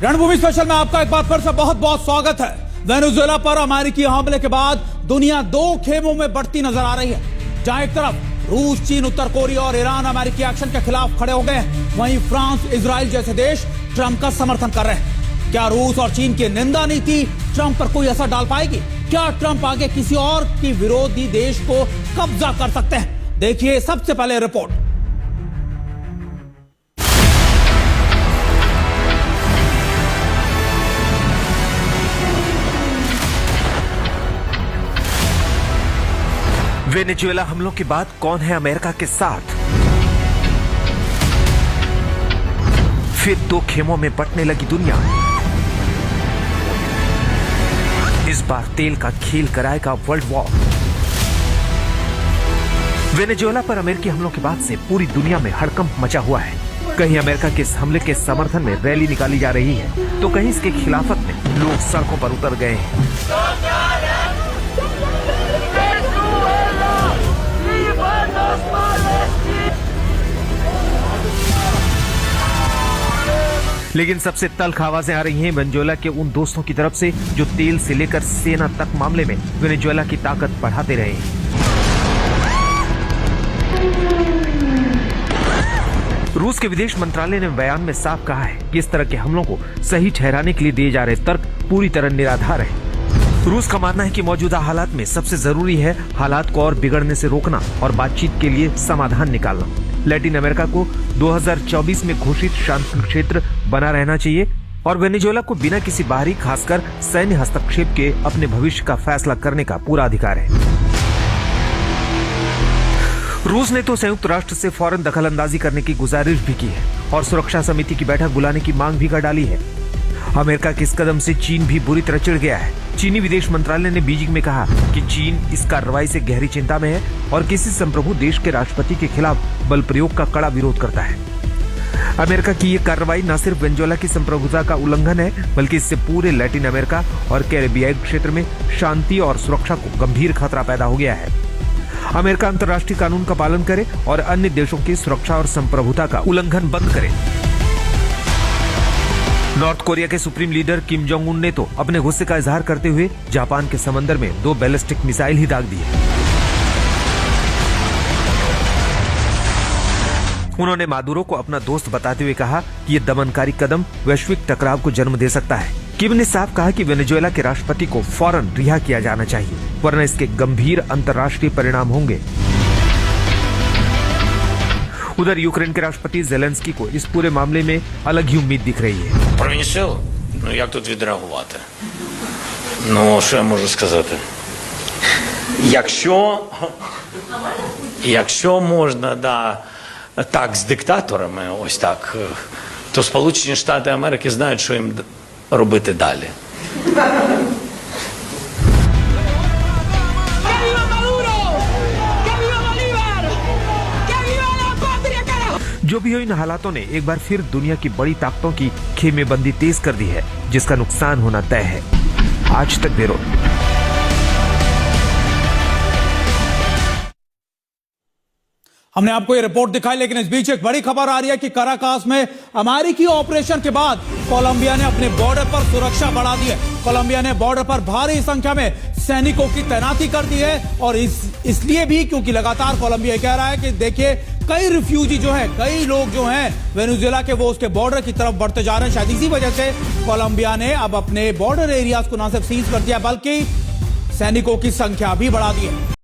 रणभूमि स्पेशल में आपका एक बार फिर से बहुत बहुत स्वागत है। वेनेजुएला पर अमेरिकी हमले के बाद दुनिया दो खेमों में बढ़ती नजर आ रही है। जहां एक तरफ रूस, चीन, उत्तर कोरिया और ईरान अमेरिकी एक्शन के खिलाफ खड़े हो गए हैं, वहीं फ्रांस, इजराइल जैसे देश ट्रंप का समर्थन कर रहे हैं। क्या रूस और चीन की निंदा नीति ट्रंप पर कोई असर डाल पाएगी? क्या ट्रंप आगे किसी और की विरोधी देश को कब्जा कर सकते हैं? देखिए सबसे पहले रिपोर्ट। वेनेजुएला हमलों के बाद कौन है अमेरिका के साथ? फिर दो खेमों में बंटने लगी दुनिया। इस बार तेल का खेल कराएगा वर्ल्ड वॉर। वेनेजुएला पर अमेरिकी हमलों के बाद से पूरी दुनिया में हड़कंप मचा हुआ है। कहीं अमेरिका के इस हमले के समर्थन में रैली निकाली जा रही है, तो कहीं इसके खिलाफत में लोग सड़कों पर उतर गए हैं। लेकिन सबसे तल्ख आवाजें आ रही हैं वेनेजुएला के उन दोस्तों की तरफ से जो तेल से लेकर सेना तक मामले में वेनेजुएला की ताकत बढ़ाते रहे हैं। रूस के विदेश मंत्रालय ने बयान में साफ कहा है कि इस तरह के हमलों को सही ठहराने के लिए दिए जा रहे तर्क पूरी तरह निराधार है। रूस का मानना है कि मौजूदा हालात में सबसे जरूरी है हालात को और बिगड़ने से रोकना और बातचीत के लिए समाधान निकालना। लैटिन अमेरिका को 2024 में घोषित शांति क्षेत्र बना रहना चाहिए और वेनेजुएला को बिना किसी बाहरी, खासकर सैन्य हस्तक्षेप के अपने भविष्य का फैसला करने का पूरा अधिकार है। रूस ने तो संयुक्त राष्ट्र से फौरन दखलंदाजी करने की गुजारिश भी की है और सुरक्षा समिति की बैठक बुलाने की मांग भी कर डाली है। अमेरिका के इस कदम से चीन भी बुरी तरह चिढ़ गया है। चीनी विदेश मंत्रालय ने बीजिंग में कहा कि चीन इस कार्रवाई से गहरी चिंता में है और किसी संप्रभु देश के राष्ट्रपति के खिलाफ बल प्रयोग का कड़ा विरोध करता है। अमेरिका की ये कार्रवाई न सिर्फ वेनेजुएला की संप्रभुता का उल्लंघन है, बल्कि इससे पूरे लैटिन अमेरिका और कैरेबियाई क्षेत्र में शांति और सुरक्षा को गंभीर खतरा पैदा हो गया है। अमेरिका अंतर्राष्ट्रीय कानून का पालन करे और अन्य देशों की सुरक्षा और संप्रभुता का उल्लंघन बंद करे। नॉर्थ कोरिया के supreme leader Kim Jong Un ने तो अपने गुस्से का इजहार करते हुए जापान के समंदर में 2 बैलिस्टिक मिसाइल ही दाग दिए। उन्होंने मादुरो को अपना दोस्त बताते हुए कहा कि ये दमनकारी कदम वैश्विक टकराव को जन्म दे सकता है। किम ने साफ कहा कि वेनेजुएला के राष्ट्रपति को फौरन रिहा किया जाना चाहिए, वरना इसके गंभीर अंतर्राष्ट्रीय परिणाम होंगे। उधर यूक्रेन के राष्ट्रपति जेलेंस्की को इस पूरे मामले में अलग ही उम्मीद दिख रही है। Як тут відреагувати? Що я можу сказати? Якщо можна, так з диктаторами, ось так, то Сполучені Штати Америки знають, що їм робити далі. जो भी हो, इन हालातों ने एक बार फिर दुनिया की बड़ी ताकतों की खेमेबंदी तेज कर दी है, जिसका नुकसान होना तय है। आज तक ब्यूरो। हमने आपको ये रिपोर्ट दिखाई, लेकिन इस बीच एक बड़ी खबर आ रही है कि काराकास में अमेरिकी ऑपरेशन के बाद कोलंबिया ने अपने बॉर्डर पर सुरक्षा बढ़ा दी है। कोलंबिया ने बॉर्डर पर भारी संख्या में सैनिकों की तैनाती कर दी है और इसलिए भी क्योंकि लगातार कोलंबिया कह रहा है कि देखिए कई रिफ्यूजी जो है, कई लोग जो हैं वेनेजुएला के, वो उसके बॉर्डर की तरफ बढ़ते जा रहे हैं। शायद इसी वजह से कोलंबिया ने अब अपने बॉर्डर एरियाज को न सिर्फ सीज कर दिया, बल्कि सैनिकों की संख्या भी बढ़ा दी है।